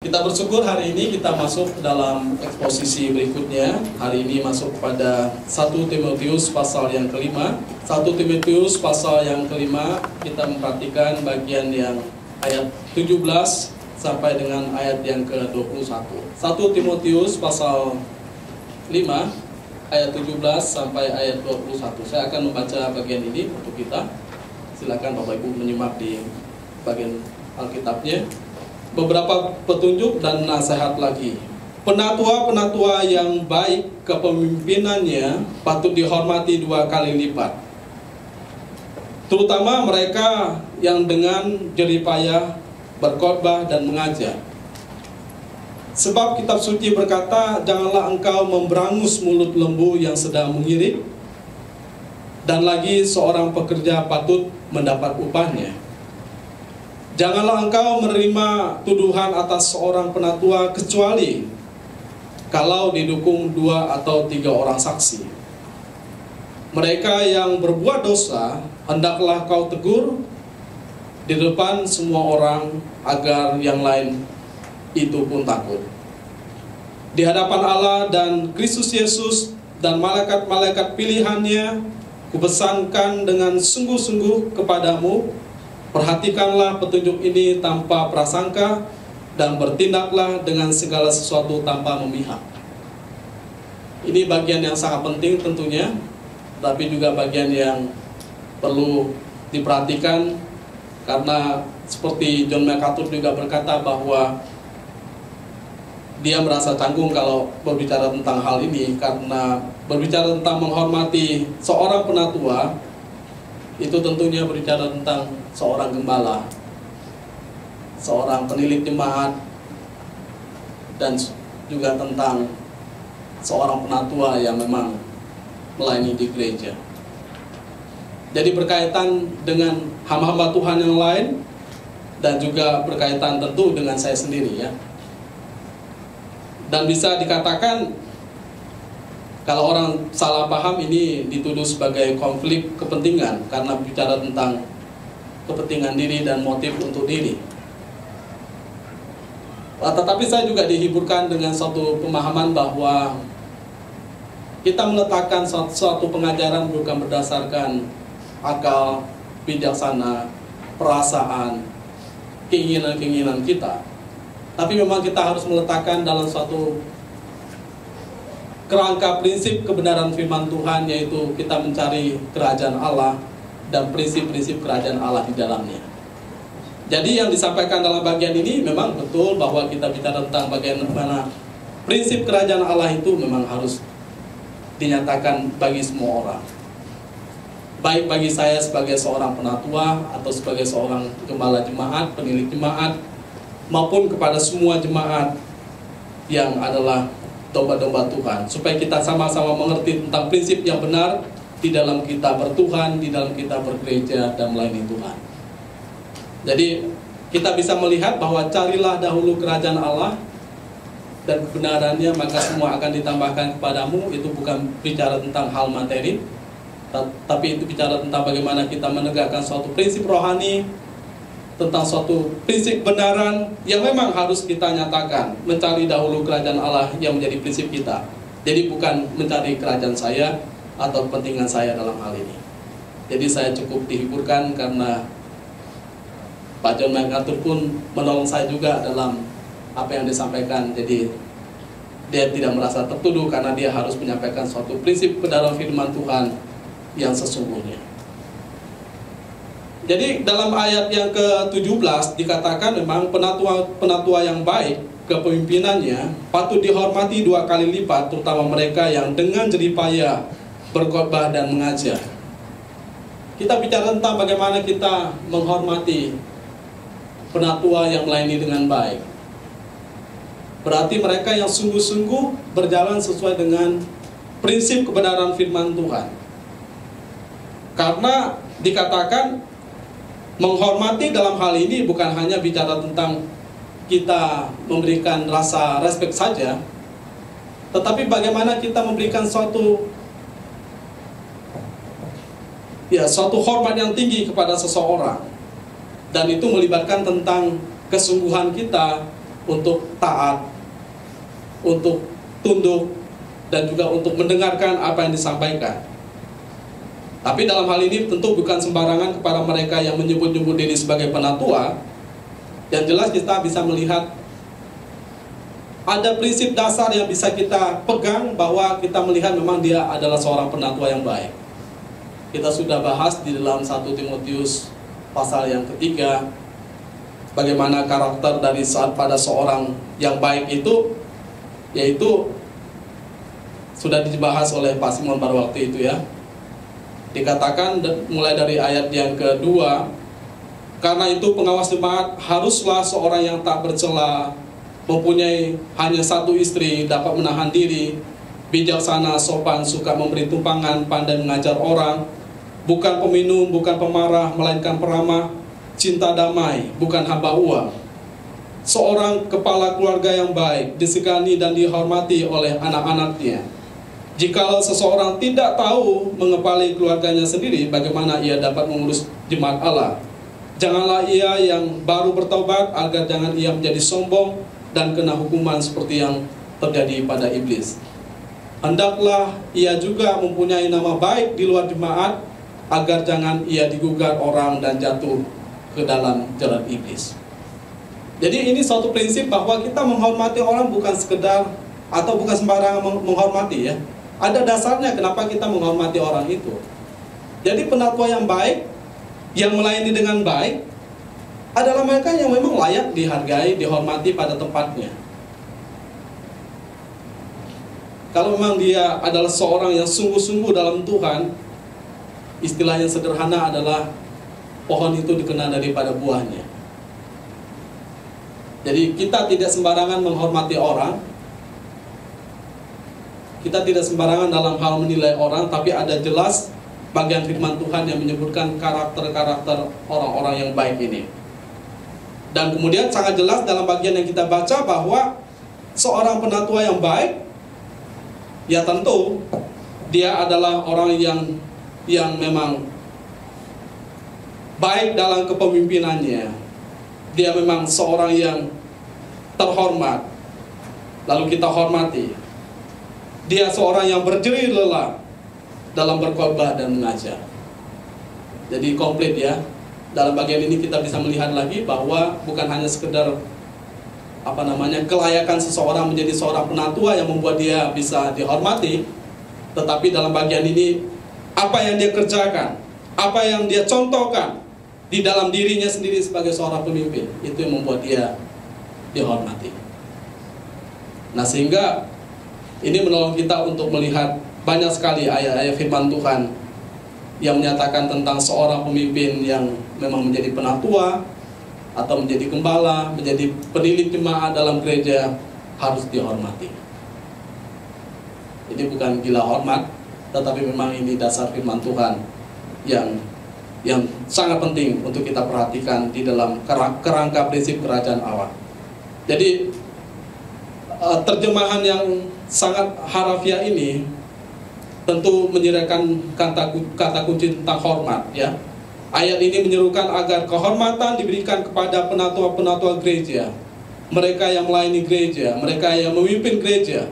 Kita bersyukur hari ini kita masuk dalam eksposisi berikutnya. Hari ini masuk pada 1 Timotius pasal yang kelima. 1 Timotius pasal yang kelima, kita memperhatikan bagian yang ayat 17 sampai dengan ayat yang ke-21. 1 Timotius pasal 5 ayat 17 sampai ayat 21. Saya akan membaca bagian ini untuk kita. Silakan Bapak Ibu menyimak di bagian Alkitabnya. Beberapa petunjuk dan nasihat lagi. Penatua-penatua yang baik kepemimpinannya patut dihormati 2 kali lipat, terutama mereka yang dengan jerih payah berkhotbah dan mengajar. Sebab kitab suci berkata, janganlah engkau memberangus mulut lembu yang sedang mengirit, dan lagi seorang pekerja patut mendapat upahnya. Janganlah engkau menerima tuduhan atas seorang penatua kecuali kalau didukung 2 atau 3 orang saksi. Mereka yang berbuat dosa hendaklah kau tegur di depan semua orang agar yang lain itu pun takut. Di hadapan Allah dan Kristus Yesus dan malaikat-malaikat pilihannya, kupesankan dengan sungguh-sungguh kepadamu, perhatikanlah petunjuk ini tanpa prasangka dan bertindaklah dengan segala sesuatu tanpa memihak. Ini bagian yang sangat penting tentunya, tapi juga bagian yang perlu diperhatikan karena seperti John MacArthur juga berkata bahwa dia merasa canggung kalau berbicara tentang hal ini, karena berbicara tentang menghormati seorang penatua itu tentunya berbicara tentang seorang gembala, seorang penilik jemaat, dan juga tentang seorang penatua yang memang melayani di gereja. Jadi berkaitan dengan hamba-hamba Tuhan yang lain, dan juga berkaitan tentu dengan saya sendiri ya. Dan bisa dikatakan kalau orang salah paham ini dituduh sebagai konflik kepentingan karena bicara tentang kepentingan diri dan motif untuk diri. Tetapi saya juga dihiburkan dengan suatu pemahaman bahwa kita meletakkan suatu pengajaran bukan berdasarkan akal, bijaksana, perasaan, keinginan-keinginan kita, tapi memang kita harus meletakkan dalam suatu kerangka prinsip kebenaran firman Tuhan, yaitu kita mencari kerajaan Allah dan prinsip-prinsip kerajaan Allah di dalamnya. Jadi yang disampaikan dalam bagian ini memang betul bahwa kita bicara tentang bagaimana prinsip kerajaan Allah itu memang harus dinyatakan bagi semua orang. Baik bagi saya sebagai seorang penatua atau sebagai seorang gembala jemaat, penilik jemaat, maupun kepada semua jemaat yang adalah domba-domba Tuhan, supaya kita sama-sama mengerti tentang prinsip yang benar di dalam kita bertuhan, di dalam kita bergereja dan melayani Tuhan. Jadi kita bisa melihat bahwa carilah dahulu kerajaan Allah dan kebenarannya, maka semua akan ditambahkan kepadamu. Itu bukan bicara tentang hal materi, tapi itu bicara tentang bagaimana kita menegakkan suatu prinsip rohani, tentang suatu prinsip kebenaran yang memang harus kita nyatakan. Mencari dahulu kerajaan Allah yang menjadi prinsip kita. Jadi bukan mencari kerajaan saya atau kepentingan saya dalam hal ini. Jadi saya cukup dihiburkan karena Pak John MacArthur pun menolong saya juga dalam apa yang disampaikan. Jadi dia tidak merasa tertuduh karena dia harus menyampaikan suatu prinsip kebenaran firman Tuhan yang sesungguhnya. Jadi dalam ayat yang ke-17 dikatakan memang penatua yang baik kepemimpinannya patut dihormati 2 kali lipat, terutama mereka yang dengan jerih payah berkhotbah dan mengajar. Kita bicara tentang bagaimana kita menghormati penatua yang melayani dengan baik. Berarti mereka yang sungguh-sungguh berjalan sesuai dengan prinsip kebenaran firman Tuhan. Karena dikatakan menghormati dalam hal ini bukan hanya bicara tentang kita memberikan rasa respek saja, tetapi bagaimana kita memberikan suatu hormat yang tinggi kepada seseorang. Dan itu melibatkan tentang kesungguhan kita untuk taat, untuk tunduk, dan juga untuk mendengarkan apa yang disampaikan. Tapi dalam hal ini tentu bukan sembarangan kepada mereka yang menyebut-nyebut diri sebagai penatua. Yang jelas kita bisa melihat ada prinsip dasar yang bisa kita pegang, bahwa kita melihat memang dia adalah seorang penatua yang baik. Kita sudah bahas di dalam 1 Timotius pasal yang ketiga, bagaimana karakter dari pada seorang yang baik itu, yaitu sudah dibahas oleh Pak Simon pada waktu itu ya. Dikatakan mulai dari ayat yang kedua, karena itu pengawas jemaat haruslah seorang yang tak bercela, mempunyai hanya satu istri, dapat menahan diri, bijaksana, sopan, suka memberi tumpangan, pandai mengajar orang, bukan peminum, bukan pemarah, melainkan peramah, cinta damai, bukan hamba uang. Seorang kepala keluarga yang baik, disegani dan dihormati oleh anak-anaknya. Jikalau seseorang tidak tahu mengepalai keluarganya sendiri, bagaimana ia dapat mengurus jemaat Allah? Janganlah ia yang baru bertobat, agar jangan ia menjadi sombong dan kena hukuman seperti yang terjadi pada iblis. Hendaklah ia juga mempunyai nama baik di luar jemaat, agar jangan ia digugat orang dan jatuh ke dalam jerat iblis. Jadi ini suatu prinsip bahwa kita menghormati orang bukan sekedar atau bukan sembarangan menghormati ya. Ada dasarnya kenapa kita menghormati orang itu. Jadi penatua yang baik, yang melayani dengan baik, adalah mereka yang memang layak dihargai, dihormati pada tempatnya. Kalau memang dia adalah seorang yang sungguh-sungguh dalam Tuhan, istilah yang sederhana adalah pohon itu dikenal daripada buahnya. Jadi kita tidak sembarangan menghormati orang, kita tidak sembarangan dalam hal menilai orang, tapi ada jelas bagian firman Tuhan yang menyebutkan karakter-karakter orang-orang yang baik ini. Dan kemudian sangat jelas dalam bagian yang kita baca bahwa seorang penatua yang baik, ya tentu dia adalah orang yang memang baik dalam kepemimpinannya. Dia memang seorang yang terhormat, lalu kita hormati. Dia seorang yang berjerih lelah dalam berkhotbah dan mengajar. Jadi komplit ya. Dalam bagian ini kita bisa melihat lagi bahwa bukan hanya sekedar kelayakan seseorang menjadi seorang penatua yang membuat dia bisa dihormati, tetapi dalam bagian ini apa yang dia kerjakan, apa yang dia contohkan di dalam dirinya sendiri sebagai seorang pemimpin, itu yang membuat dia dihormati. Nah, sehingga ini menolong kita untuk melihat banyak sekali ayat-ayat firman Tuhan yang menyatakan tentang seorang pemimpin yang memang menjadi penatua atau menjadi gembala, menjadi penilik jemaat dalam gereja, harus dihormati. Ini bukan gila hormat, tetapi memang ini dasar firman Tuhan yang sangat penting untuk kita perhatikan di dalam kerangka prinsip kerajaan Allah. Jadi terjemahan yang sangat harafiah ini tentu menyerahkan kata kunci tentang hormat ya. Ayat ini menyerukan agar kehormatan diberikan kepada penatua-penatua gereja, mereka yang melayani gereja, mereka yang memimpin gereja,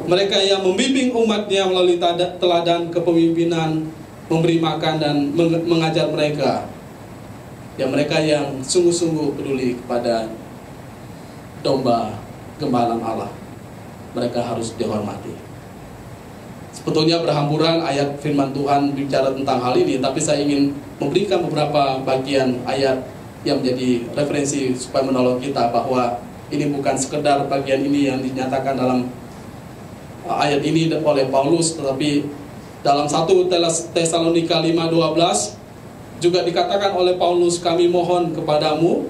mereka yang membimbing umatnya melalui teladan kepemimpinan, memberi makan dan mengajar mereka. Ya, mereka yang sungguh-sungguh peduli kepada domba gembala Allah, mereka harus dihormati. Sebetulnya berhamburan ayat firman Tuhan bicara tentang hal ini, tapi saya ingin memberikan beberapa bagian ayat yang menjadi referensi supaya menolong kita bahwa ini bukan sekedar bagian ini yang dinyatakan dalam ayat ini oleh Paulus, tetapi dalam 1 Tesalonika 5:12 juga dikatakan oleh Paulus, kami mohon kepadamu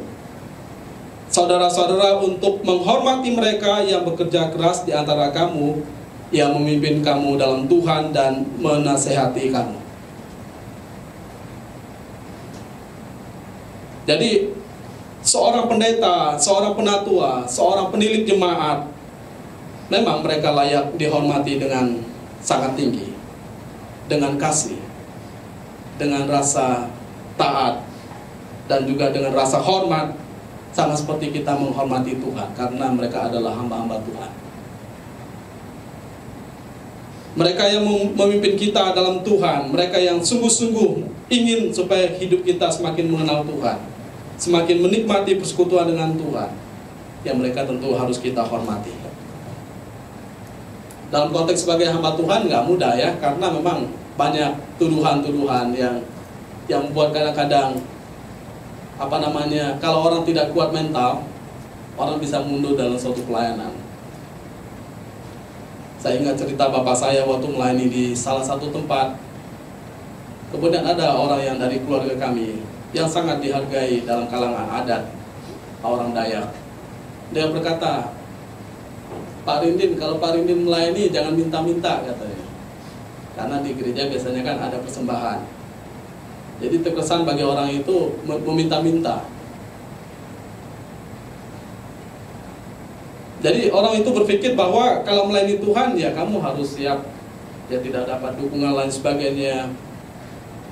saudara-saudara untuk menghormati mereka yang bekerja keras di antara kamu, yang memimpin kamu dalam Tuhan dan menasehati kamu. Jadi seorang pendeta, seorang penatua, seorang penilik jemaat, memang mereka layak dihormati dengan sangat tinggi, dengan kasih, dengan rasa taat, dan juga dengan rasa hormat, sama seperti kita menghormati Tuhan, karena mereka adalah hamba-hamba Tuhan. Mereka yang memimpin kita dalam Tuhan, mereka yang sungguh-sungguh ingin supaya hidup kita semakin mengenal Tuhan, semakin menikmati persekutuan dengan Tuhan, yang mereka tentu harus kita hormati. Dalam konteks sebagai hamba Tuhan nggak mudah ya, karena memang banyak tuduhan-tuduhan yang membuat kadang-kadang kalau orang tidak kuat mental, orang bisa mundur dalam suatu pelayanan. Saya ingat cerita bapak saya waktu melayani di salah satu tempat. Kemudian ada orang yang dari keluarga kami yang sangat dihargai dalam kalangan adat orang Dayak. Dia berkata, Pak Rindin, kalau Pak Rindin melayani jangan minta-minta, katanya. Karena di gereja biasanya kan ada persembahan. Jadi terkesan bagi orang itu meminta-minta. Jadi orang itu berpikir bahwa kalau melayani Tuhan ya kamu harus siap, ya tidak dapat dukungan lain sebagainya.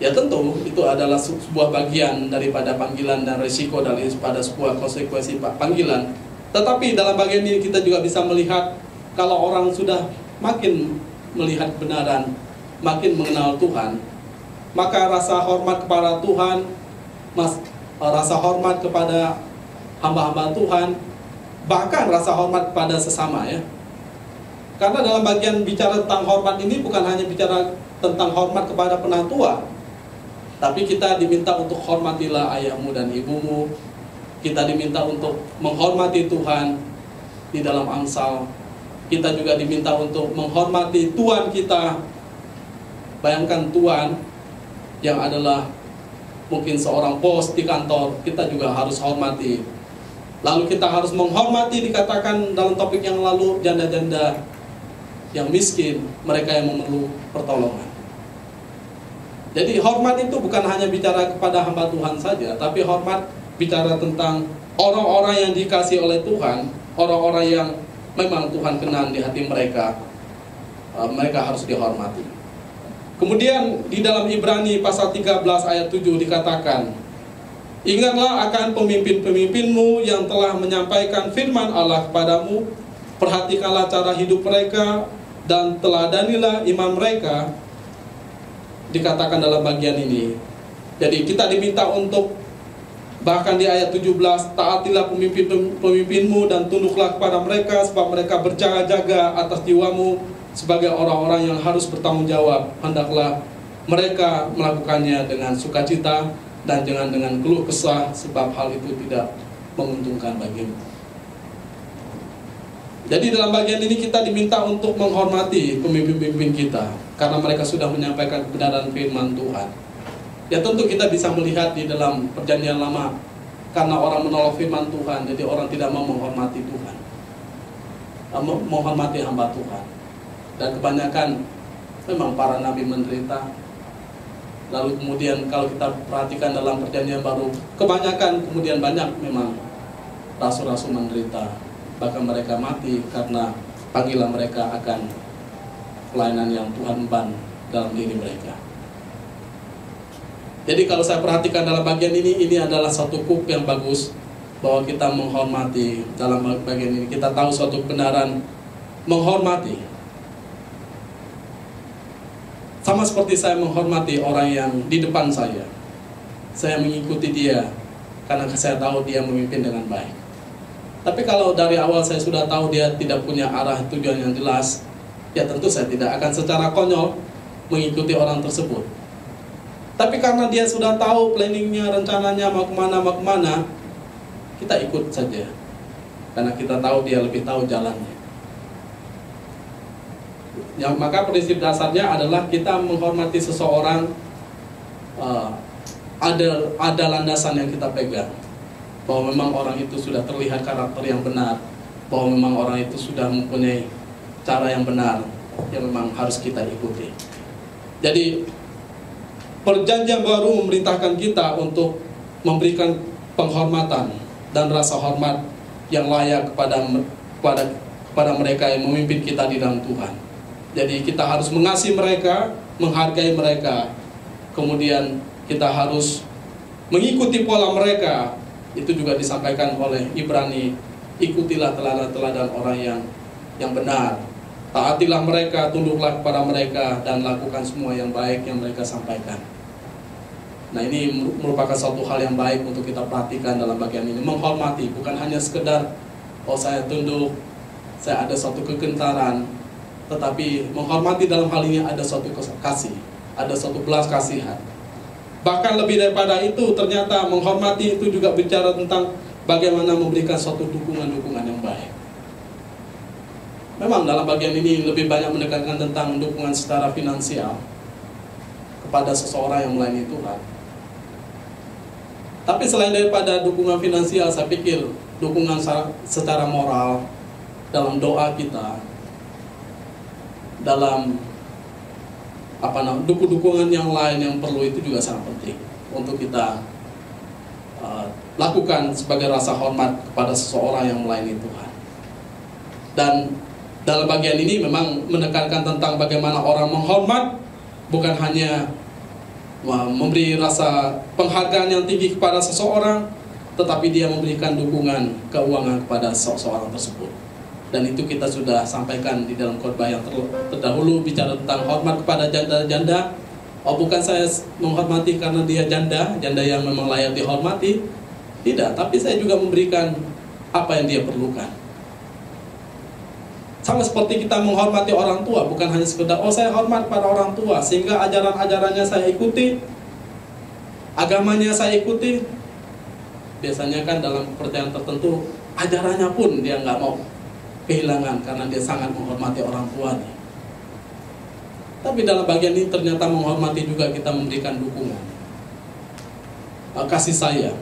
Ya tentu itu adalah sebuah bagian daripada panggilan dan risiko daripada sebuah konsekuensi panggilan. Tetapi dalam bagian ini kita juga bisa melihat kalau orang sudah makin melihat kebenaran, makin mengenal Tuhan, maka rasa hormat kepada Tuhan, rasa hormat kepada hamba-hamba Tuhan, bahkan rasa hormat kepada sesama ya. Karena dalam bagian bicara tentang hormat ini bukan hanya bicara tentang hormat kepada penatua, tapi kita diminta untuk hormatilah ayahmu dan ibumu. Kita diminta untuk menghormati Tuhan di dalam Amsal. Kita juga diminta untuk menghormati Tuhan kita. Bayangkan Tuhan yang adalah mungkin seorang bos di kantor, kita juga harus hormati. Lalu kita harus menghormati, dikatakan dalam topik yang lalu, janda-janda yang miskin, mereka yang memerlukan pertolongan. Jadi hormat itu bukan hanya bicara kepada hamba Tuhan saja, tapi hormat bicara tentang orang-orang yang dikasihi oleh Tuhan, orang-orang yang memang Tuhan kenal di hati mereka, mereka harus dihormati. Kemudian di dalam Ibrani pasal 13 ayat 7 dikatakan, ingatlah akan pemimpin-pemimpinmu yang telah menyampaikan firman Allah kepadamu, perhatikanlah cara hidup mereka dan teladanilah iman mereka. Dikatakan dalam bagian ini. Jadi kita diminta untuk, bahkan di ayat 17, taatilah pemimpin-pemimpinmu dan tunduklah kepada mereka, sebab mereka berjaga-jaga atas jiwamu sebagai orang-orang yang harus bertanggung jawab. Hendaklah mereka melakukannya dengan sukacita dan jangan dengan keluh kesah, sebab hal itu tidak menguntungkan bagimu. Jadi dalam bagian ini kita diminta untuk menghormati pemimpin-pemimpin kita, karena mereka sudah menyampaikan kebenaran firman Tuhan. Ya tentu kita bisa melihat di dalam perjanjian lama, karena orang menolak firman Tuhan, jadi orang tidak mau menghormati Tuhan, menghormati hamba Tuhan. Dan kebanyakan memang para nabi menderita. Lalu kemudian kalau kita perhatikan dalam perjanjian baru, kebanyakan kemudian banyak memang rasul-rasul menderita. Bahkan mereka mati karena panggilan mereka akan pelayanan yang Tuhan ban dalam diri mereka. Jadi kalau saya perhatikan dalam bagian ini adalah satu kuk yang bagus, bahwa kita menghormati dalam bagian ini. Kita tahu suatu kebenaran menghormati. Sama seperti saya menghormati orang yang di depan saya. Saya mengikuti dia karena saya tahu dia memimpin dengan baik. Tapi kalau dari awal saya sudah tahu dia tidak punya arah tujuan yang jelas, ya tentu saya tidak akan secara konyol mengikuti orang tersebut. Tapi karena dia sudah tahu planningnya, rencananya mau kemana, kita ikut saja. Karena kita tahu dia lebih tahu jalannya. Yang maka prinsip dasarnya adalah kita menghormati seseorang, ada landasan yang kita pegang, bahwa memang orang itu sudah terlihat karakter yang benar, bahwa memang orang itu sudah mempunyai cara yang benar yang memang harus kita ikuti. Jadi perjanjian baru memerintahkan kita untuk memberikan penghormatan dan rasa hormat yang layak kepada mereka yang memimpin kita di dalam Tuhan. Jadi kita harus mengasihi mereka, menghargai mereka. Kemudian kita harus mengikuti pola mereka Itu juga disampaikan oleh Ibrani, ikutilah teladan-teladan orang yang benar. Taatilah mereka, tunduklah kepada mereka, dan lakukan semua yang baik yang mereka sampaikan. Nah, ini merupakan suatu hal yang baik untuk kita perhatikan dalam bagian ini. Menghormati, bukan hanya sekedar, oh saya tunduk, saya ada suatu kegentaran, tetapi menghormati dalam hal ini ada suatu kasih, ada suatu belas kasihan. Bahkan lebih daripada itu, ternyata menghormati itu juga bicara tentang bagaimana memberikan suatu dukungan-dukungan yang baik. Memang dalam bagian ini lebih banyak menekankan tentang dukungan secara finansial kepada seseorang yang melayani Tuhan. Tapi selain daripada dukungan finansial, saya pikir dukungan secara moral dalam doa kita, dalam dukungan yang lain yang perlu, itu juga sangat penting untuk kita lakukan sebagai rasa hormat kepada seseorang yang melayani Tuhan. Dan dalam bagian ini memang menekankan tentang bagaimana orang menghormat, bukan hanya memberi rasa penghargaan yang tinggi kepada seseorang, tetapi dia memberikan dukungan keuangan kepada seseorang tersebut. Dan itu kita sudah sampaikan di dalam khotbah yang terdahulu, bicara tentang hormat kepada janda-janda. Oh, bukan saya menghormati karena dia janda yang memang layak dihormati. Tidak, tapi saya juga memberikan apa yang dia perlukan. Sama seperti kita menghormati orang tua, bukan hanya sekedar, oh saya hormat pada orang tua, sehingga ajaran-ajarannya saya ikuti, agamanya saya ikuti. Biasanya kan dalam kepercayaan tertentu, ajarannya pun dia nggak mau kehilangan karena dia sangat menghormati orang tuanya. Tapi dalam bagian ini ternyata menghormati juga kita memberikan dukungan, kasih sayang,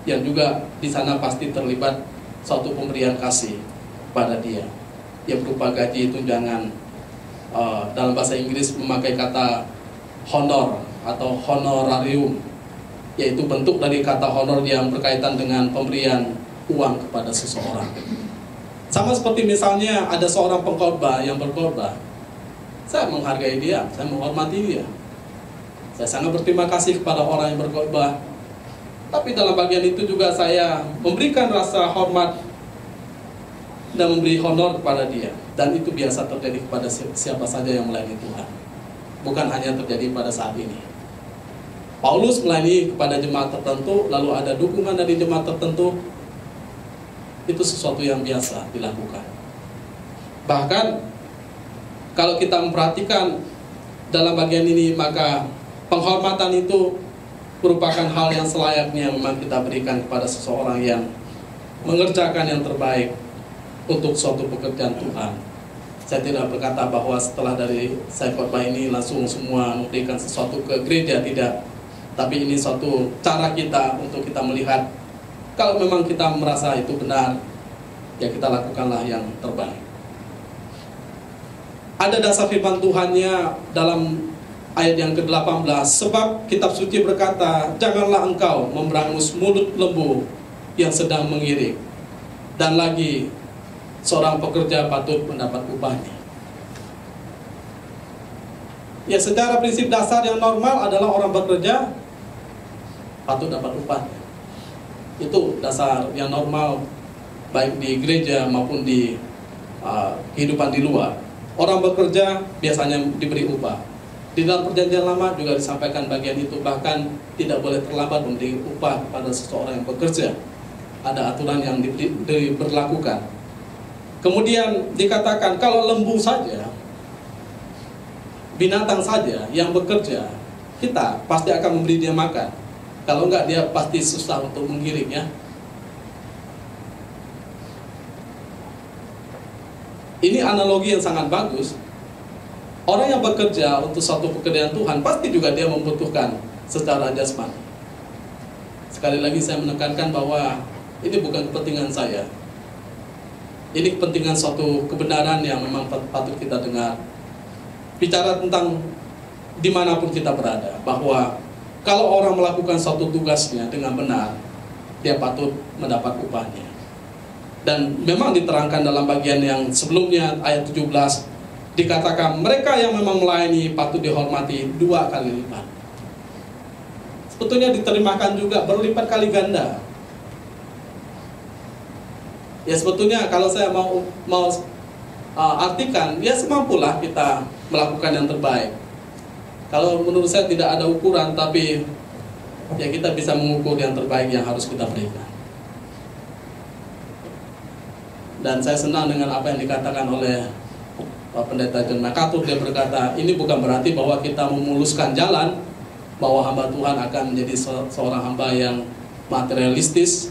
yang juga di sana pasti terlibat suatu pemberian kasih pada dia, yang berupa gaji, tunjangan. Dalam bahasa Inggris memakai kata honor atau honorarium, yaitu bentuk dari kata honor yang berkaitan dengan pemberian uang kepada seseorang. Sama seperti misalnya ada seorang pengkhotbah yang berkhotbah, saya menghargai dia, saya menghormati dia, saya sangat berterima kasih kepada orang yang berkhotbah. Tapi dalam bagian itu juga saya memberikan rasa hormat dan memberi honor kepada dia. Dan itu biasa terjadi kepada siapa saja yang melayani Tuhan, bukan hanya terjadi pada saat ini. Paulus melayani kepada jemaat tertentu, lalu ada dukungan dari jemaat tertentu. Itu sesuatu yang biasa dilakukan. Bahkan kalau kita memperhatikan dalam bagian ini, maka penghormatan itu merupakan hal yang selayaknya memang kita berikan kepada seseorang yang mengerjakan yang terbaik untuk suatu pekerjaan Tuhan. Saya tidak berkata bahwa setelah dari saya khotbah ini langsung semua memberikan sesuatu ke gereja, tidak. Tapi ini suatu cara kita untuk kita melihat, kalau memang kita merasa itu benar, ya kita lakukanlah yang terbaik. Ada dasar firman Tuhannya dalam ayat yang ke-18, sebab kitab suci berkata, janganlah engkau memberangus mulut lembu yang sedang mengiring, dan lagi seorang pekerja patut mendapat upahnya. Ya, secara prinsip dasar yang normal adalah orang bekerja patut dapat upahnya. Itu dasar yang normal, baik di gereja maupun di kehidupan di luar. Orang bekerja biasanya diberi upah. Di dalam perjanjian lama juga disampaikan bagian itu, bahkan tidak boleh terlambat memberi upah kepada seseorang yang bekerja. Ada aturan yang diberlakukan. Kemudian dikatakan kalau lembu saja, binatang saja yang bekerja, kita pasti akan memberi dia makan. Kalau enggak, dia pasti susah untuk menggiringnya. Ini analogi yang sangat bagus. Orang yang bekerja untuk suatu pekerjaan Tuhan pasti juga dia membutuhkan secara jasmani. Sekali lagi saya menekankan bahwa ini bukan kepentingan saya. Ini kepentingan suatu kebenaran yang memang patut kita dengar. Bicara tentang dimanapun kita berada, bahwa kalau orang melakukan suatu tugasnya dengan benar, dia patut mendapat upahnya. Dan memang diterangkan dalam bagian yang sebelumnya, ayat 17, dikatakan mereka yang memang melayani patut dihormati 2 kali lipat. Sebetulnya diterimakan juga berlipat kali ganda. Ya sebetulnya kalau saya mau artikan, ya semampulah kita melakukan yang terbaik. Kalau menurut saya tidak ada ukuran, tapi ya kita bisa mengukur yang terbaik yang harus kita berikan. Dan saya senang dengan apa yang dikatakan oleh Pak Pendeta John MacArthur. Dia berkata, ini bukan berarti bahwa kita memuluskan jalan, bahwa hamba Tuhan akan menjadi seorang hamba yang materialistis,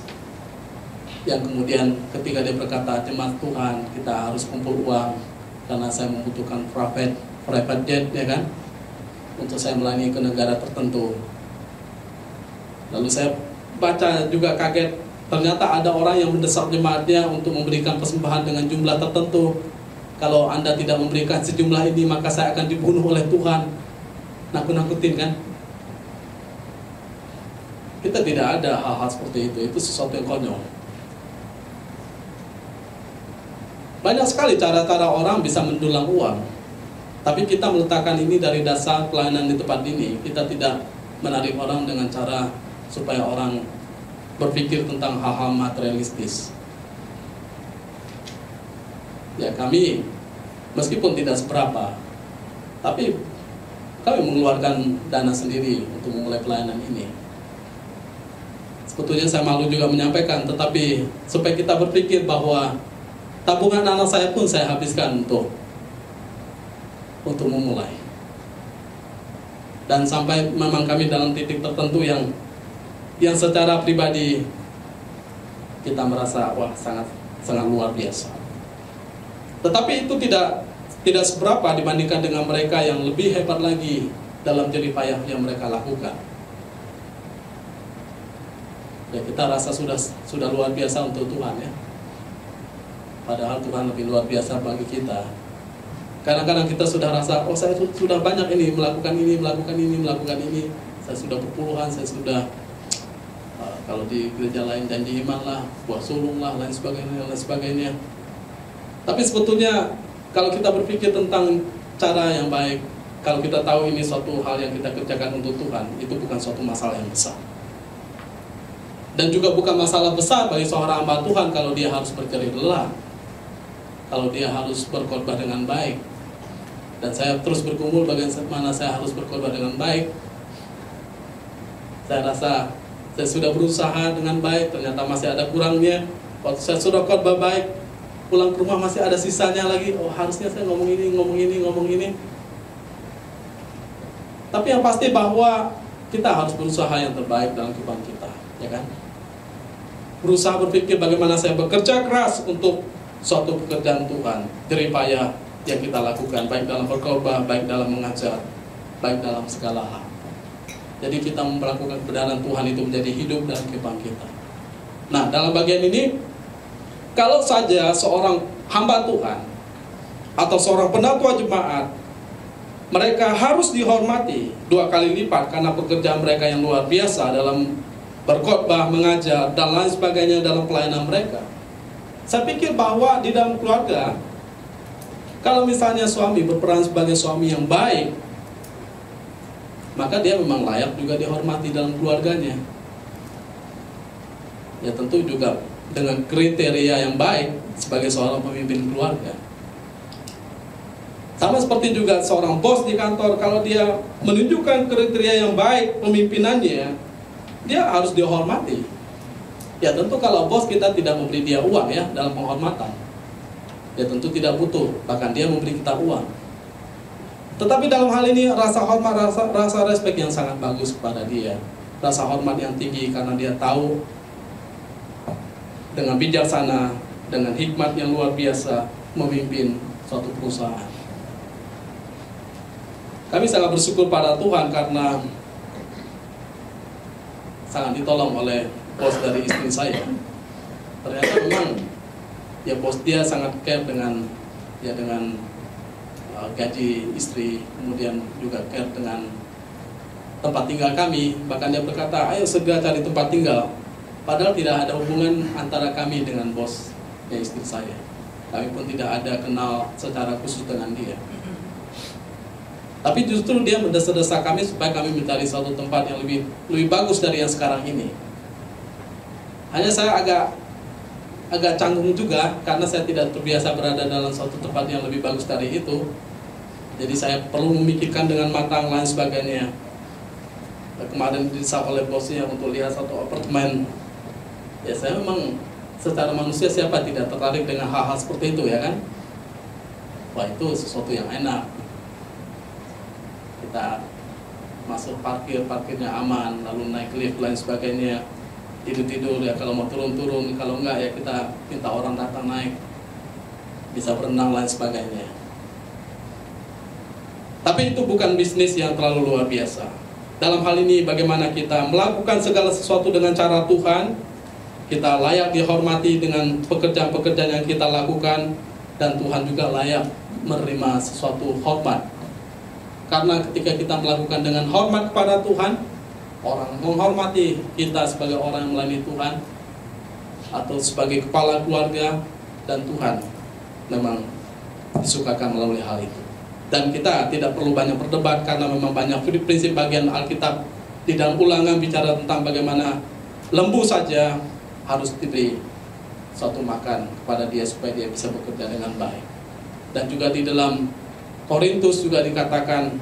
yang kemudian ketika dia berkata, jemaat Tuhan, kita harus kumpul uang karena saya membutuhkan private jet, ya kan, untuk saya melayani ke negara tertentu. Lalu saya baca juga kaget, ternyata ada orang yang mendesak jemaatnya untuk memberikan persembahan dengan jumlah tertentu. Kalau Anda tidak memberikan sejumlah ini, maka saya akan dibunuh oleh Tuhan. Nakut-nakutin kan? Kita tidak ada hal-hal seperti itu sesuatu yang konyol. Banyak sekali cara-cara orang bisa mendulang uang. Tapi kita meletakkan ini dari dasar pelayanan di tempat ini. Kita tidak menarik orang dengan cara supaya orang berpikir tentang hal-hal materialistis. Ya kami, meskipun tidak seberapa, tapi kami mengeluarkan dana sendiri untuk memulai pelayanan ini. Sebetulnya saya malu juga menyampaikan, tetapi supaya kita berpikir bahwa tabungan anak saya pun saya habiskan untuk memulai. Dan sampai memang kami dalam titik tertentu yang secara pribadi kita merasa wah sangat luar biasa. Tetapi itu tidak seberapa dibandingkan dengan mereka yang lebih hebat lagi dalam jerih payah yang mereka lakukan. Ya kita rasa sudah luar biasa untuk Tuhan ya. Padahal Tuhan lebih luar biasa bagi kita. Kadang-kadang kita sudah rasa, oh saya sudah banyak ini, melakukan ini. Saya sudah berpuluhan, saya sudah kalau di gereja lain janji iman lah, buah sulung lah, lain sebagainya. Tapi sebetulnya kalau kita berpikir tentang cara yang baik, kalau kita tahu ini suatu hal yang kita kerjakan untuk Tuhan, itu bukan suatu masalah yang besar. Dan juga bukan masalah besar bagi seorang hamba Tuhan kalau dia harus berjerih lelah, kalau dia harus berkorban dengan baik. Dan saya terus bergumul bagaimana saya harus berkorban dengan baik. Saya rasa saya sudah berusaha dengan baik, ternyata masih ada kurangnya. Waktu saya sudah khotbah baik, pulang ke rumah masih ada sisanya lagi. Oh harusnya saya ngomong ini. Tapi yang pasti bahwa kita harus berusaha yang terbaik dalam kehidupan kita, ya kan? Berusaha berpikir bagaimana saya bekerja keras untuk suatu pekerjaan Tuhan, jerih payah yang kita lakukan, baik dalam berkhotbah, baik dalam mengajar, baik dalam segala hal. Jadi kita melakukan kebenaran Tuhan itu menjadi hidup dalam kehidupan kita. Nah, dalam bagian ini, kalau saja seorang hamba Tuhan atau seorang penatua jemaat, mereka harus dihormati 2 kali lipat karena pekerjaan mereka yang luar biasa dalam berkhotbah, mengajar, dan lain sebagainya dalam pelayanan mereka. Saya pikir bahwa di dalam keluarga, kalau misalnya suami berperan sebagai suami yang baik, maka dia memang layak juga dihormati dalam keluarganya. Ya tentu juga dengan kriteria yang baik sebagai seorang pemimpin keluarga. Sama seperti juga seorang bos di kantor, kalau dia menunjukkan kriteria yang baik pemimpinannya, dia harus dihormati. Ya tentu kalau bos kita tidak memberi dia uang ya dalam penghormatan, dia tentu tidak butuh, bahkan dia memberi kita uang. Tetapi dalam hal ini rasa hormat, rasa respek yang sangat bagus kepada dia, rasa hormat yang tinggi karena dia tahu dengan bijaksana, dengan hikmat yang luar biasa memimpin suatu perusahaan. Kami sangat bersyukur pada Tuhan karena sangat ditolong oleh bos dari istri saya. Ternyata memang ya bos dia sangat care dengan gaji istri, kemudian juga care dengan tempat tinggal kami. Bahkan dia berkata, ayo segera cari tempat tinggal. Padahal tidak ada hubungan antara kami dengan bos ya istri saya. Kami pun tidak ada kenal secara khusus dengan dia. Tapi justru dia mendesa-desa kami supaya kami mencari suatu tempat yang lebih bagus dari yang sekarang ini. Hanya saya agak agak canggung juga karena saya tidak terbiasa berada dalam suatu tempat yang lebih bagus dari itu. Jadi saya perlu memikirkan dengan matang lain sebagainya. Kemarin didesak oleh bosnya untuk lihat satu apartemen. Ya saya memang secara manusia siapa tidak tertarik dengan hal-hal seperti itu, ya kan? Wah, itu sesuatu yang enak. Kita masuk parkirnya aman, lalu naik lift lain sebagainya. Tidur ya, kalau mau turun, kalau enggak ya kita minta orang datang naik. Bisa berenang lain sebagainya. Tapi itu bukan bisnis yang terlalu luar biasa. Dalam hal ini bagaimana kita melakukan segala sesuatu dengan cara Tuhan, kita layak dihormati dengan pekerjaan-pekerjaan yang kita lakukan, dan Tuhan juga layak menerima sesuatu hormat. Karena ketika kita melakukan dengan hormat kepada Tuhan, orang menghormati kita sebagai orang yang melayani Tuhan, atau sebagai kepala keluarga, dan Tuhan memang disukakan melalui hal itu. Dan kita tidak perlu banyak berdebat karena memang banyak prinsip bagian Alkitab di dalam Ulangan bicara tentang bagaimana lembu saja harus diberi suatu makan kepada dia supaya dia bisa bekerja dengan baik. Dan juga di dalam Korintus juga dikatakan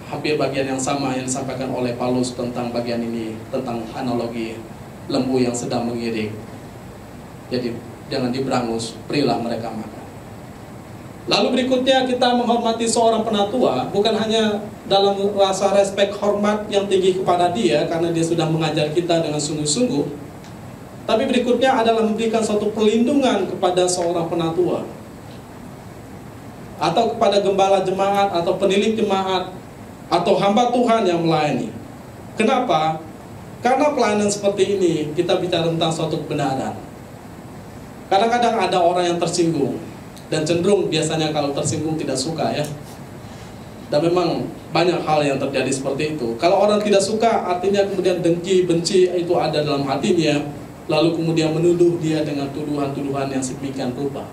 hampir bagian yang sama yang disampaikan oleh Paulus tentang bagian ini, tentang analogi lembu yang sedang mengiring. Jadi jangan diberangus, berilah mereka makan. Lalu berikutnya kita menghormati seorang penatua bukan hanya dalam rasa respek hormat yang tinggi kepada dia karena dia sudah mengajar kita dengan sungguh-sungguh, tapi berikutnya adalah memberikan suatu perlindungan kepada seorang penatua atau kepada gembala jemaat atau penilik jemaat atau hamba Tuhan yang melayani. Kenapa? Karena pelayanan seperti ini kita bicara tentang suatu kebenaran. Kadang-kadang ada orang yang tersinggung, dan cenderung biasanya kalau tersinggung tidak suka, ya. Dan memang banyak hal yang terjadi seperti itu. Kalau orang tidak suka, artinya kemudian dengki, benci itu ada dalam hatinya, lalu kemudian menuduh dia dengan tuduhan-tuduhan yang sedemikian rupa.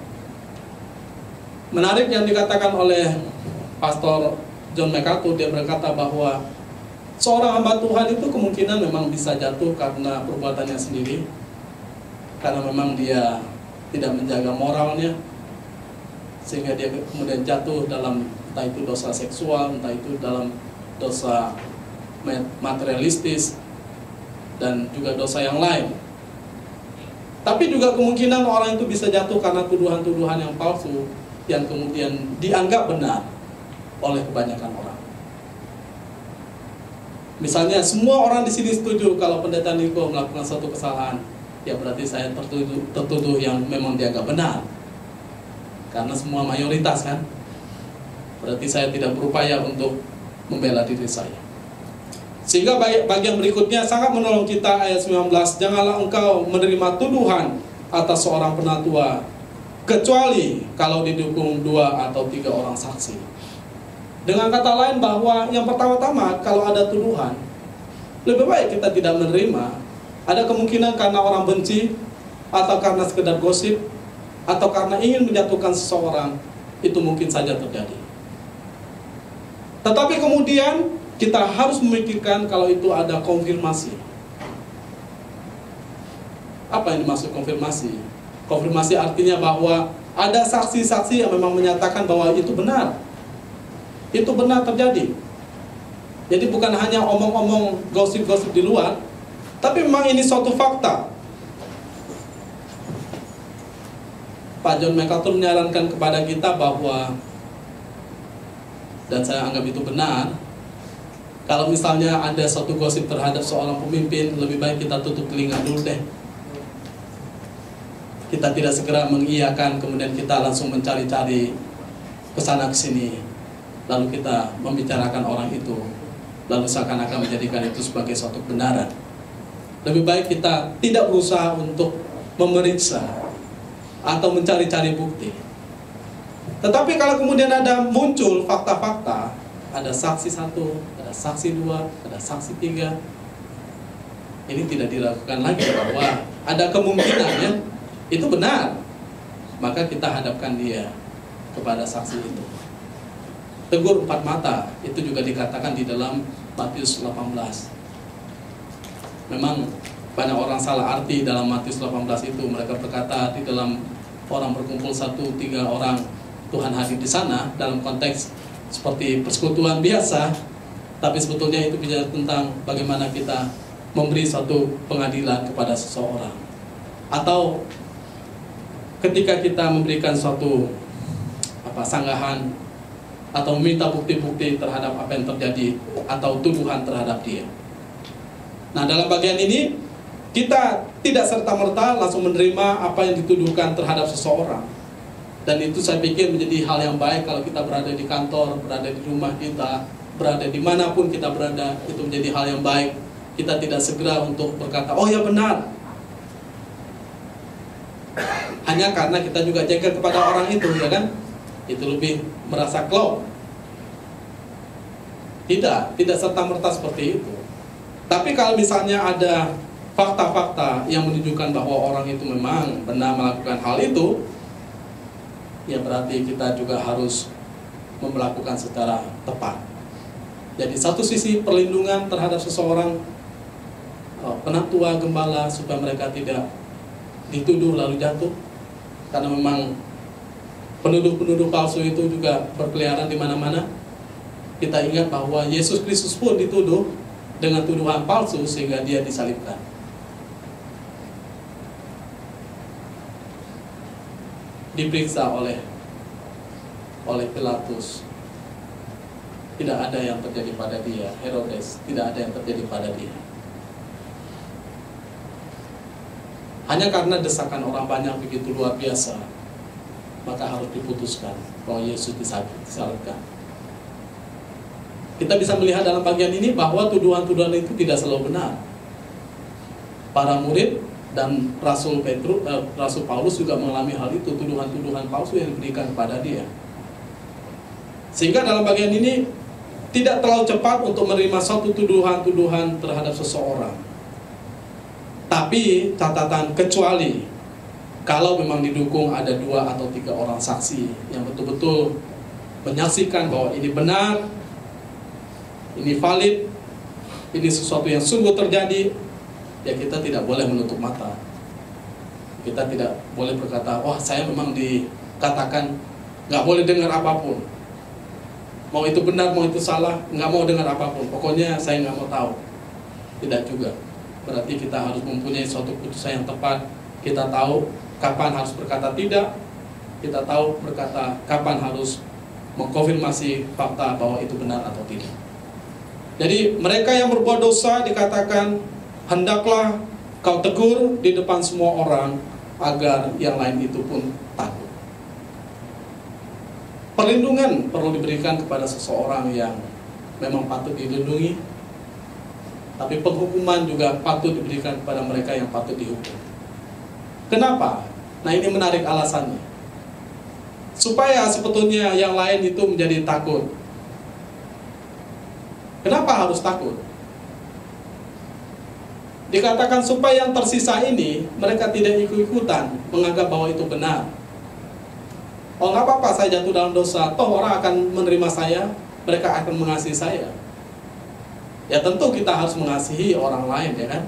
Menarik yang dikatakan oleh Pastor John MacArthur, dia berkata bahwa seorang hamba Tuhan itu kemungkinan memang bisa jatuh karena perbuatannya sendiri, karena memang dia tidak menjaga moralnya, sehingga dia kemudian jatuh dalam entah itu dosa seksual, entah itu dalam dosa materialistis, dan juga dosa yang lain. Tapi juga kemungkinan orang itu bisa jatuh karena tuduhan-tuduhan yang palsu yang kemudian dianggap benar oleh kebanyakan orang. Misalnya semua orang di sini setuju kalau pendeta Niko melakukan suatu kesalahan, ya berarti saya tertuduh yang memang dianggap benar. Karena semua mayoritas kan, berarti saya tidak berupaya untuk membela diri saya. Sehingga bagian berikutnya sangat menolong kita, ayat 19, janganlah engkau menerima tuduhan atas seorang penatua, kecuali kalau didukung 2 atau 3 orang saksi. Dengan kata lain bahwa yang pertama-tama kalau ada tuduhan, lebih baik kita tidak menerima. Ada kemungkinan karena orang benci, atau karena sekedar gosip, atau karena ingin menjatuhkan seseorang, itu mungkin saja terjadi. Tetapi kemudian kita harus memikirkan kalau itu ada konfirmasi. Apa yang dimaksud konfirmasi? Konfirmasi artinya bahwa ada saksi-saksi yang memang menyatakan bahwa itu benar. Itu benar terjadi. Jadi bukan hanya omong-omong gosip-gosip di luar, tapi memang ini suatu fakta. Pak John MacArthur menyarankan kepada kita bahwa, dan saya anggap itu benar, kalau misalnya ada suatu gosip terhadap seorang pemimpin, lebih baik kita tutup telinga dulu deh. Kita tidak segera mengiyakan, kemudian kita langsung mencari-cari kesana kesini, lalu kita membicarakan orang itu, lalu seakan-akan menjadikan itu sebagai suatu kebenaran. Lebih baik kita tidak berusaha untuk memeriksa atau mencari-cari bukti. Tetapi kalau kemudian ada muncul fakta-fakta, ada saksi 1, ada saksi 2, ada saksi 3, ini tidak dilakukan lagi bahwa ada kemungkinannya itu benar, maka kita hadapkan dia kepada saksi itu. Tegur 4 mata, itu juga dikatakan di dalam Matius 18. Memang banyak orang salah arti dalam Matius 18 itu. Mereka berkata di dalam orang berkumpul 1-3 orang Tuhan hadir di sana dalam konteks seperti persekutuan biasa, tapi sebetulnya itu bicara tentang bagaimana kita memberi suatu pengadilan kepada seseorang, atau ketika kita memberikan suatu sanggahan atau meminta bukti-bukti terhadap apa yang terjadi atau tuduhan terhadap dia. Nah, dalam bagian ini kita tidak serta-merta langsung menerima apa yang dituduhkan terhadap seseorang. Dan itu saya pikir menjadi hal yang baik kalau kita berada di kantor, berada di rumah kita, berada dimanapun kita berada, itu menjadi hal yang baik. Kita tidak segera untuk berkata, oh ya benar, hanya karena kita juga jaga kepada orang itu, ya kan? Itu lebih merasa klop. Tidak serta-merta seperti itu. Tapi kalau misalnya ada fakta-fakta yang menunjukkan bahwa orang itu memang benar melakukan hal itu, ya berarti kita juga harus melakukan secara tepat. Jadi satu sisi perlindungan terhadap seseorang, penatua, gembala, supaya mereka tidak dituduh lalu jatuh, karena memang penuduh-penuduh palsu itu juga berkeliaran di mana-mana. Kita ingat bahwa Yesus Kristus pun dituduh dengan tuduhan palsu sehingga dia disalibkan. Diperiksa oleh Pilatus, tidak ada yang terjadi pada dia. Herodes, tidak ada yang terjadi pada dia. Hanya karena desakan orang banyak begitu luar biasa, maka harus diputuskan bahwa Yesus disalibkan. Kita bisa melihat dalam bagian ini bahwa tuduhan-tuduhan itu tidak selalu benar. Para murid dan Rasul Paulus juga mengalami hal itu, tuduhan-tuduhan palsu yang diberikan kepada dia. Sehingga dalam bagian ini tidak terlalu cepat untuk menerima suatu tuduhan-tuduhan terhadap seseorang. Tapi catatan, kecuali kalau memang didukung ada 2 atau 3 orang saksi yang betul-betul menyaksikan bahwa ini benar, ini valid, ini sesuatu yang sungguh terjadi, ya kita tidak boleh menutup mata. Kita tidak boleh berkata, wah saya memang dikatakan nggak boleh dengar apapun. Mau itu benar, mau itu salah, nggak mau dengar apapun. Pokoknya saya nggak mau tahu. Tidak juga. Berarti kita harus mempunyai suatu putusan yang tepat. Kita tahu kapan harus berkata tidak. Kita tahu berkata kapan harus mengkonfirmasi fakta bahwa itu benar atau tidak. Jadi mereka yang berbuat dosa dikatakan, hendaklah kau tegur di depan semua orang agar yang lain itu pun takut. Perlindungan perlu diberikan kepada seseorang yang memang patut dilindungi, tapi penghukuman juga patut diberikan kepada mereka yang patut dihukum. Kenapa? Nah, ini menarik alasannya. Supaya sebetulnya yang lain itu menjadi takut. Kenapa harus takut? Dikatakan supaya yang tersisa ini mereka tidak ikut-ikutan menganggap bahwa itu benar. Oh nggak apa-apa saya jatuh dalam dosa, toh orang akan menerima saya, mereka akan mengasihi saya. Ya tentu kita harus mengasihi orang lain, ya kan?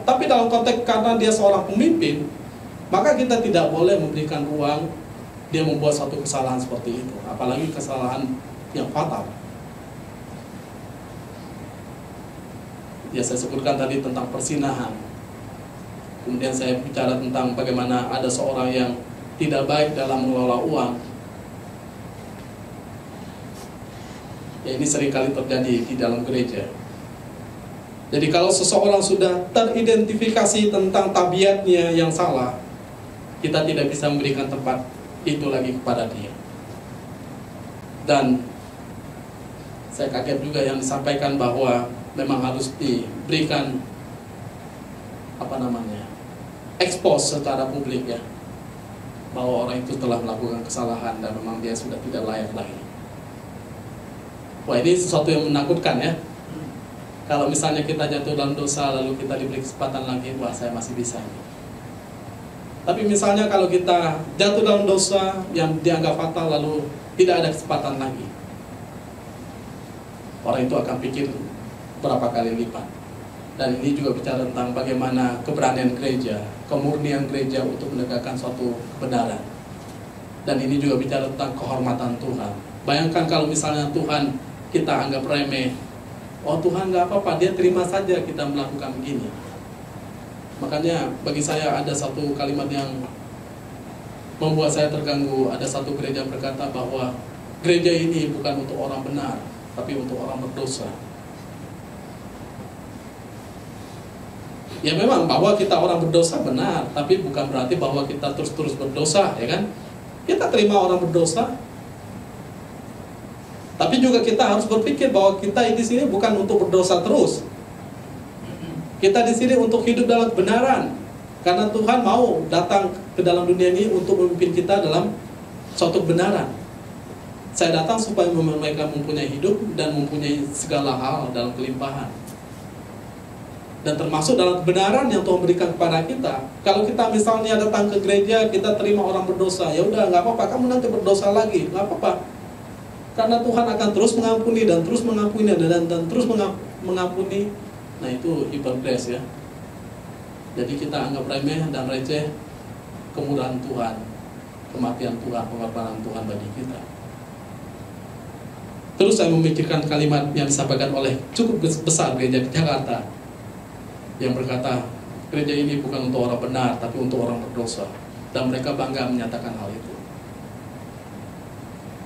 Tapi dalam konteks karena dia seorang pemimpin, maka kita tidak boleh memberikan ruang dia membuat satu kesalahan seperti itu, apalagi kesalahan yang fatal. Ya saya sebutkan tadi tentang persinahan. Kemudian saya bicara tentang bagaimana ada seorang yang tidak baik dalam mengelola uang. Ya ini seringkali terjadi di dalam gereja. Jadi kalau seseorang sudah teridentifikasi tentang tabiatnya yang salah, kita tidak bisa memberikan tempat itu lagi kepada dia. Dan saya kaget juga yang disampaikan bahwa memang harus diberikan expose secara publik ya, bahwa orang itu telah melakukan kesalahan dan memang dia sudah tidak layak lagi. Wah ini sesuatu yang menakutkan ya. Kalau misalnya kita jatuh dalam dosa lalu kita diberi kesempatan lagi, wah saya masih bisa. Tapi misalnya kalau kita jatuh dalam dosa yang dianggap fatal lalu tidak ada kesempatan lagi, orang itu akan pikir berapa kali lipat. Dan ini juga bicara tentang bagaimana keberanian gereja, kemurnian gereja untuk menegakkan suatu kebenaran. Dan ini juga bicara tentang kehormatan Tuhan. Bayangkan kalau misalnya Tuhan kita anggap remeh, oh Tuhan nggak apa-apa, dia terima saja kita melakukan begini. Makanya bagi saya ada satu kalimat yang membuat saya terganggu. Ada satu gereja berkata bahwa gereja ini bukan untuk orang benar, tapi untuk orang berdosa. Ya memang bahwa kita orang berdosa benar, tapi bukan berarti bahwa kita terus-terus berdosa, ya kan? Kita terima orang berdosa, tapi juga kita harus berpikir bahwa kita di sini bukan untuk berdosa terus. Kita di sini untuk hidup dalam kebenaran, karena Tuhan mau datang ke dalam dunia ini untuk memimpin kita dalam suatu kebenaran. Saya datang supaya mereka mempunyai hidup dan mempunyai segala hal dalam kelimpahan. Dan termasuk dalam kebenaran yang Tuhan berikan kepada kita. Kalau kita misalnya datang ke gereja, kita terima orang berdosa, ya udah nggak apa-apa, kamu nanti berdosa lagi, nggak apa-apa. Karena Tuhan akan terus mengampuni dan terus mengampuni dan terus mengampuni. Nah itu hypergrace ya. Jadi kita anggap remeh dan receh kemurahan Tuhan, kematian Tuhan, pengorbanan Tuhan bagi kita. Terus saya memikirkan kalimat yang disampaikan oleh cukup besar gereja di Jakarta, yang berkata, gereja ini bukan untuk orang benar, tapi untuk orang berdosa. Dan mereka bangga menyatakan hal itu.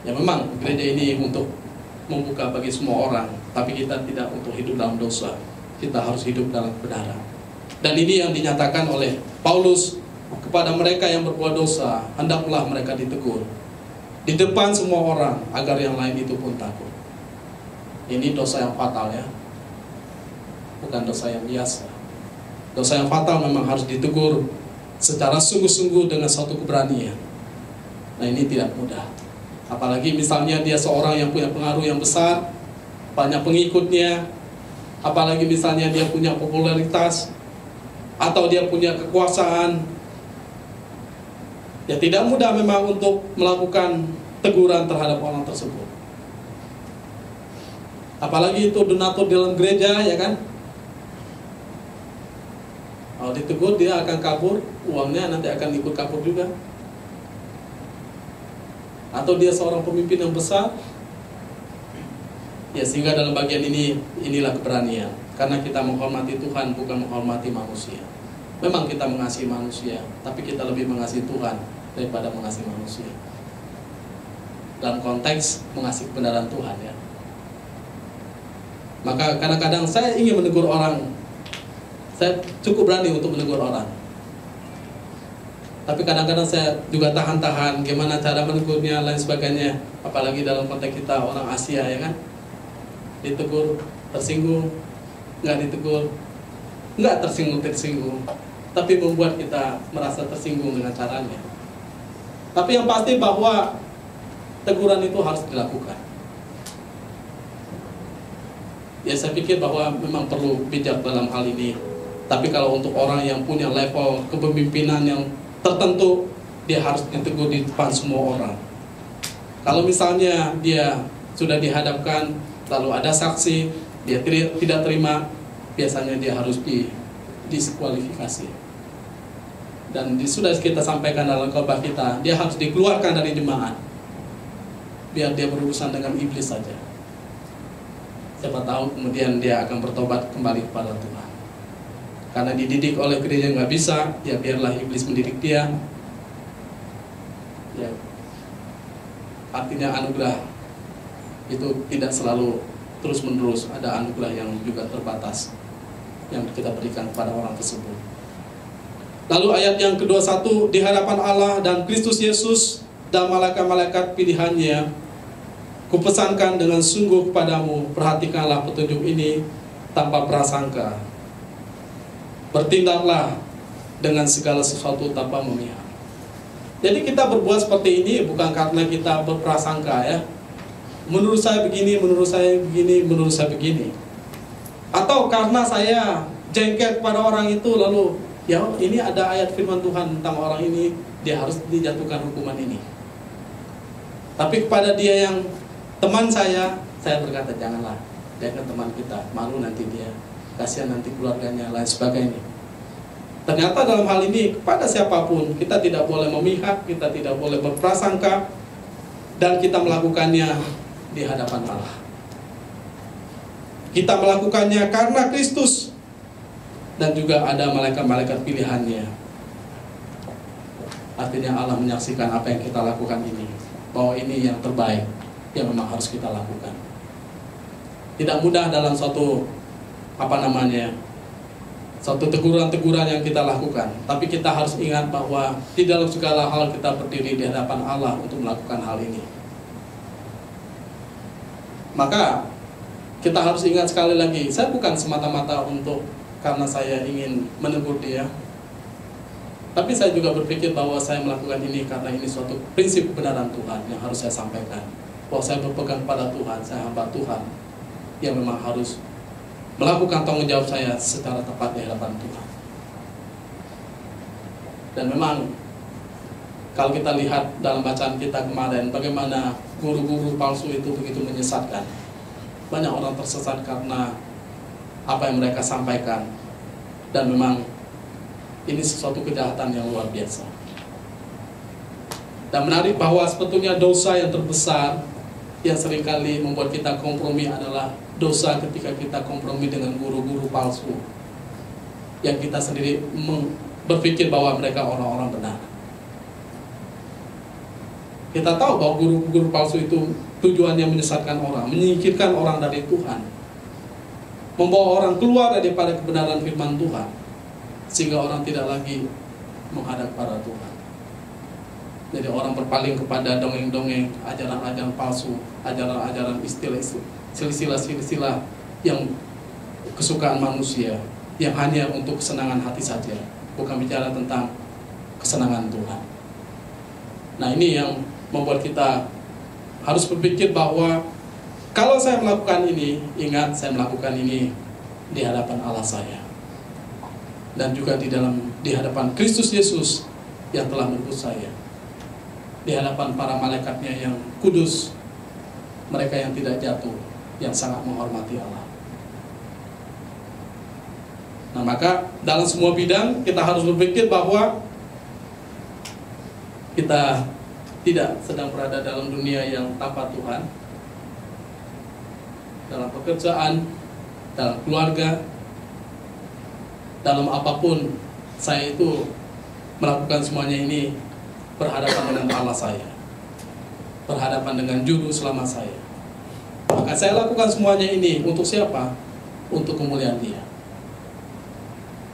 Ya memang, gereja ini untuk membuka bagi semua orang, tapi kita tidak untuk hidup dalam dosa. Kita harus hidup dalam kebenaran. Dan ini yang dinyatakan oleh Paulus kepada mereka yang berbuat dosa, hendaklah mereka ditegur di depan semua orang, agar yang lain itu pun takut. Ini dosa yang fatal ya, bukan dosa yang biasa. Dosa yang fatal memang harus ditegur secara sungguh-sungguh dengan suatu keberanian. Nah ini tidak mudah. Apalagi misalnya dia seorang yang punya pengaruh yang besar, banyak pengikutnya, apalagi misalnya dia punya popularitas, atau dia punya kekuasaan. Ya tidak mudah memang untuk melakukan teguran terhadap orang tersebut. Apalagi itu donatur dalam gereja, ya kan? Kalau ditegur dia akan kabur, uangnya nanti akan ikut kabur juga. Atau dia seorang pemimpin yang besar. Ya sehingga dalam bagian ini, inilah keberanian. Karena kita menghormati Tuhan, bukan menghormati manusia. Memang kita mengasihi manusia, tapi kita lebih mengasihi Tuhan daripada mengasihi manusia. Dalam konteks mengasihi kebenaran Tuhan ya. Maka kadang-kadang saya ingin menegur orang. Saya cukup berani untuk menegur orang. Tapi kadang-kadang saya juga tahan-tahan gimana cara menegurnya, lain sebagainya. Apalagi dalam konteks kita orang Asia ya kan. Ditegur, tersinggung. Nggak ditegur, nggak tersinggung. Tapi membuat kita merasa tersinggung dengan caranya. Tapi yang pasti bahwa teguran itu harus dilakukan. Ya saya pikir bahwa memang perlu bijak dalam hal ini. Tapi kalau untuk orang yang punya level kepemimpinan yang tertentu, dia harus ditegur di depan semua orang. Kalau misalnya dia sudah dihadapkan, lalu ada saksi, dia tidak terima, biasanya dia harus diskualifikasi. Dan sudah kita sampaikan dalam khotbah kita, dia harus dikeluarkan dari jemaat, biar dia berurusan dengan iblis saja. Siapa tahu kemudian dia akan bertobat kembali kepada Tuhan. Karena dididik oleh gereja nggak bisa, ya biarlah iblis mendidik dia. Ya, artinya anugerah itu tidak selalu terus menerus, ada anugerah yang juga terbatas yang kita berikan kepada orang tersebut. Lalu ayat yang ke-21, di hadapan Allah dan Kristus Yesus dan malaikat-malaikat pilihannya, kupesankan dengan sungguh kepadamu, perhatikanlah petunjuk ini tanpa prasangka. Bertindaklah dengan segala sesuatu tanpa memihak. Jadi kita berbuat seperti ini bukan karena kita berprasangka ya. Menurut saya begini, menurut saya begini, menurut saya begini. Atau karena saya jengkel kepada orang itu lalu ya ini ada ayat firman Tuhan tentang orang ini, dia harus dijatuhkan hukuman ini. Tapi kepada dia yang teman saya berkata janganlah, dia kan teman kita, malu nanti dia. kasihan nanti keluarganya, lain sebagainya. Ternyata dalam hal ini kepada siapapun kita tidak boleh memihak, kita tidak boleh berprasangka, dan kita melakukannya di hadapan Allah. Kita melakukannya karena Kristus, dan juga ada malaikat-malaikat pilihannya. Artinya Allah menyaksikan apa yang kita lakukan ini, bahwa ini yang terbaik yang memang harus kita lakukan. Tidak mudah dalam suatu suatu teguran-teguran yang kita lakukan, tapi kita harus ingat bahwa di dalam segala hal kita berdiri di hadapan Allah untuk melakukan hal ini. Maka kita harus ingat sekali lagi, saya bukan semata-mata untuk karena saya ingin menegur dia, tapi saya juga berpikir bahwa saya melakukan ini karena ini suatu prinsip kebenaran Tuhan yang harus saya sampaikan. Bahwa saya berpegang pada Tuhan, saya hamba Tuhan yang memang harus melakukan tanggung jawab saya secara tepat di hadapan Tuhan. Dan memang kalau kita lihat dalam bacaan kita kemarin, bagaimana guru-guru palsu itu begitu menyesatkan. Banyak orang tersesat karena apa yang mereka sampaikan. Dan memang ini sesuatu kejahatan yang luar biasa. Dan menarik bahwa sebetulnya dosa yang terbesar yang seringkali membuat kita kompromi adalah dosa ketika kita kompromi dengan guru-guru palsu yang kita sendiri berpikir bahwa mereka orang-orang benar. Kita tahu bahwa guru-guru palsu itu tujuannya menyesatkan orang, menyingkirkan orang dari Tuhan, membawa orang keluar daripada kebenaran firman Tuhan, sehingga orang tidak lagi menghadap pada Tuhan. Jadi orang berpaling kepada dongeng-dongeng, ajaran-ajaran palsu, ajaran-ajaran silsilah-silsilah yang kesukaan manusia, yang hanya untuk kesenangan hati saja, bukan bicara tentang kesenangan Tuhan. Nah, ini yang membuat kita harus berpikir bahwa kalau saya melakukan ini, ingat saya melakukan ini di hadapan Allah saya, dan juga di hadapan Kristus Yesus yang telah menebus saya, di hadapan para malaikatnya yang kudus, mereka yang tidak jatuh, yang sangat menghormati Allah. Nah, maka dalam semua bidang kita harus berpikir bahwa kita tidak sedang berada dalam dunia yang tanpa Tuhan. Dalam pekerjaan, dalam keluarga, dalam apapun, saya itu melakukan semuanya ini berhadapan dengan Allah saya, berhadapan dengan juru selamat saya. Maka saya lakukan semuanya ini untuk siapa? Untuk kemuliaan Dia,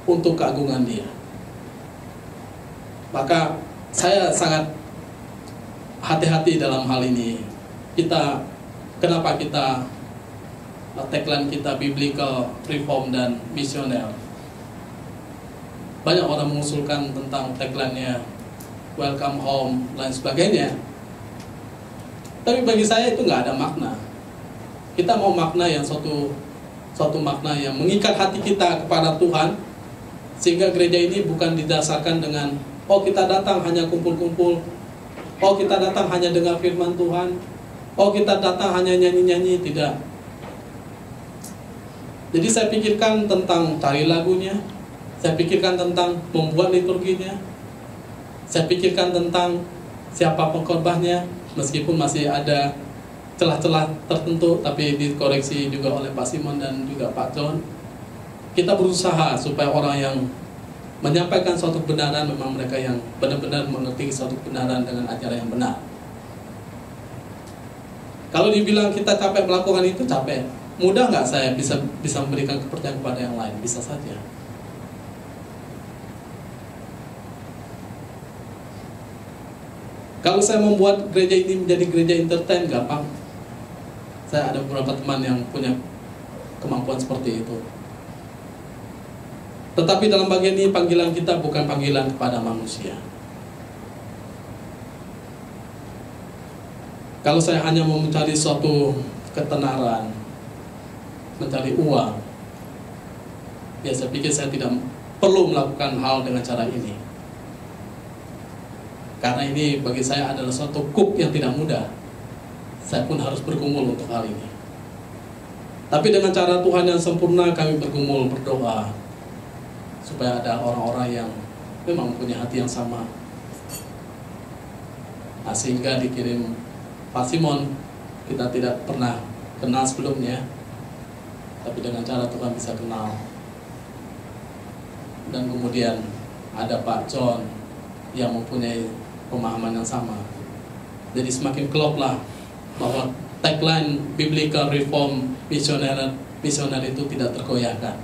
untuk keagungan Dia. Maka saya sangat hati-hati dalam hal ini. Kenapa kita tagline kita biblical, reform, dan misioner? Banyak orang mengusulkan tentang tagline-nya welcome home, lain sebagainya. Tapi bagi saya itu nggak ada makna. Kita mau makna yang suatu makna yang mengikat hati kita kepada Tuhan, sehingga gereja ini bukan didasarkan dengan oh kita datang hanya kumpul-kumpul, oh kita datang hanya dengar firman Tuhan, oh kita datang hanya nyanyi-nyanyi. Tidak. Jadi saya pikirkan tentang cari lagunya, saya pikirkan tentang membuat liturginya, saya pikirkan tentang siapa pengkhotbahnya, meskipun masih ada celah-celah tertentu, tapi dikoreksi juga oleh Pak Simon dan juga Pak John. Kita berusaha supaya orang yang menyampaikan suatu kebenaran memang mereka yang benar-benar mengerti suatu kebenaran dengan ajaran yang benar. Kalau dibilang kita capek melakukan itu, capek. Mudah nggak saya bisa memberikan kepercayaan kepada yang lain? Bisa saja. Kalau saya membuat gereja ini menjadi gereja entertain, gampang. Saya ada beberapa teman yang punya kemampuan seperti itu. Tetapi dalam bagian ini panggilan kita bukan panggilan kepada manusia. Kalau saya hanya mau mencari suatu ketenaran, mencari uang, ya saya pikir saya tidak perlu melakukan hal dengan cara ini. Karena ini bagi saya adalah suatu kuk yang tidak mudah. Saya pun harus bergumul untuk hal ini. Tapi dengan cara Tuhan yang sempurna kami bergumul berdoa supaya ada orang-orang yang memang punya hati yang sama. Nah, sehingga dikirim Pak Simon, kita tidak pernah kenal sebelumnya, tapi dengan cara Tuhan bisa kenal. Dan kemudian ada Pak John yang mempunyai pemahaman yang sama. Jadi semakin klop lah bahwa tagline Biblical Reform Missioner itu tidak tergoyahkan.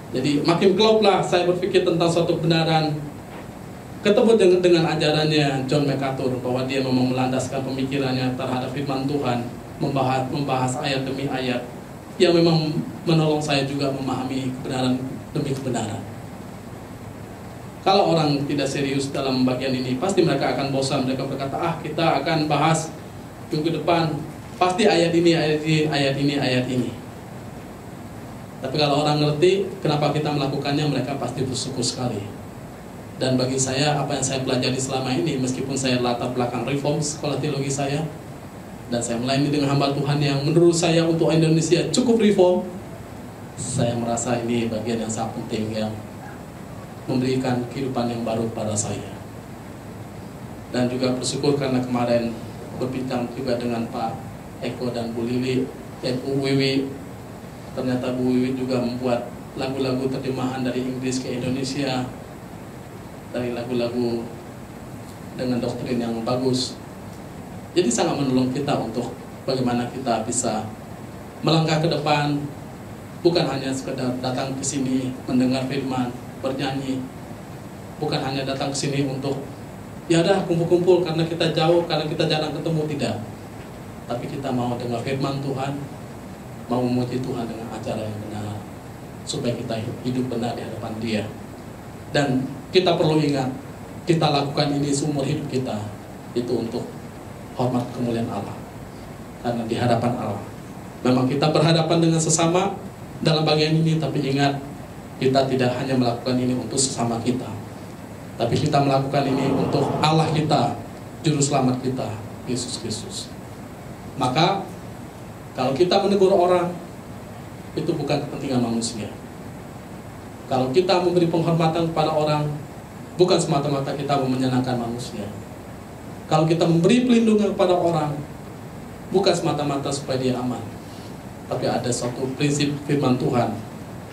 Jadi makin klop lah saya berpikir tentang suatu kebenaran. Ketemu dengan ajarannya John MacArthur bahwa dia memang melandaskan pemikirannya terhadap firman Tuhan, membahas ayat demi ayat, yang memang menolong saya juga memahami kebenaran demi kebenaran. Kalau orang tidak serius dalam bagian ini, pasti mereka akan bosan. Mereka berkata, kita akan bahas minggu depan, pasti ayat ini, ayat ini, ayat ini, ayat ini. Tapi kalau orang ngerti kenapa kita melakukannya, mereka pasti bersyukur sekali. Dan bagi saya, apa yang saya pelajari selama ini, meskipun saya latar belakang reform sekolah teologi saya, dan saya melayani dengan hamba Tuhan yang menurut saya untuk Indonesia cukup reform, saya merasa ini bagian yang sangat penting yang memberikan kehidupan yang baru pada saya. Dan juga bersyukur karena kemarin berbincang juga dengan Pak Eko dan Bu Lili, Bu Wiwi. Ternyata Bu Wiwi juga membuat lagu-lagu terjemahan dari Inggris ke Indonesia, dari lagu-lagu dengan doktrin yang bagus. Jadi sangat menolong kita untuk bagaimana kita bisa melangkah ke depan, bukan hanya sekedar datang ke sini mendengar firman, bernyanyi, bukan hanya datang ke sini untuk ya dah kumpul-kumpul karena kita jauh, karena kita jarang ketemu, tidak. Tapi kita mau dengar firman Tuhan, mau memuji Tuhan dengan acara yang benar, supaya kita hidup benar di hadapan Dia. Dan kita perlu ingat, kita lakukan ini seumur hidup kita, itu untuk hormat kemuliaan Allah. Karena di hadapan Allah, memang kita berhadapan dengan sesama dalam bagian ini, tapi ingat, kita tidak hanya melakukan ini untuk sesama kita, tapi kita melakukan ini untuk Allah kita, Juru Selamat kita, Yesus Kristus. Maka, kalau kita menegur orang, itu bukan kepentingan manusia. Kalau kita memberi penghormatan kepada orang, bukan semata-mata kita mau menyenangkan manusia. Kalau kita memberi pelindungan kepada orang, bukan semata-mata supaya dia aman, tapi ada suatu prinsip firman Tuhan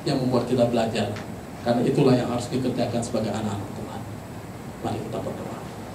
yang membuat kita belajar. Karena itulah yang harus dikerjakan sebagai anak-anak Tuhan. Mari kita berdoa.